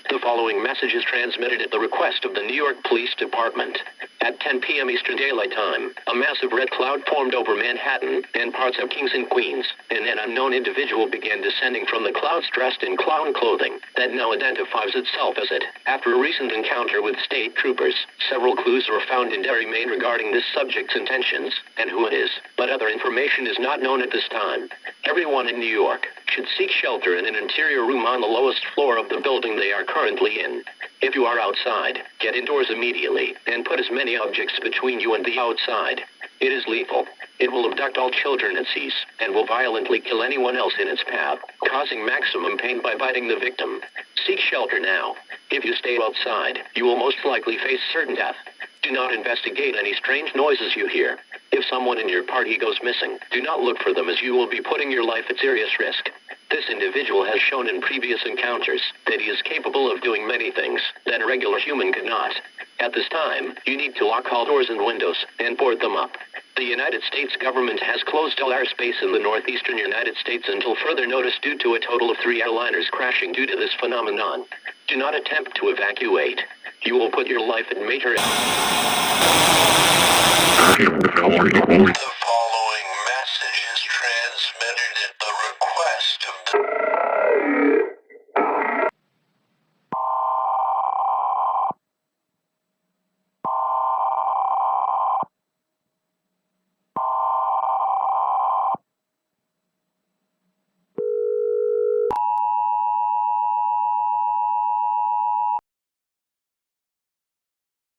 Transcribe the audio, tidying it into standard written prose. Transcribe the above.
The following message is transmitted at the request of the New York Police Department. At 10 p.m. Eastern Daylight Time, a massive red cloud formed over Manhattan and parts of Kings and Queens, and an unknown individual began descending from the clouds dressed in clown clothing that now identifies itself as it. After a recent encounter with state troopers, several clues were found in Derry, Maine regarding this subject's intentions and who it is, but other information is not known at this time. Everyone in New York should seek shelter in an interior room on the lowest floor of the building they are currently in. If you are outside, get indoors immediately and put as many objects between you and the outside. It is lethal. It will abduct all children it sees and will violently kill anyone else in its path, causing maximum pain by biting the victim. Seek shelter now. If you stay outside, you will most likely face certain death. Do not investigate any strange noises you hear. If someone in your party goes missing, do not look for them, as you will be putting your life at serious risk. This individual has shown in previous encounters that he is capable of doing many things that a regular human could not. At this time, you need to lock all doors and windows and board them up. The United States government has closed all airspace in the northeastern United States until further notice due to a total of 3 airliners crashing due to this phenomenon. Do not attempt to evacuate. You will put your life at major risk.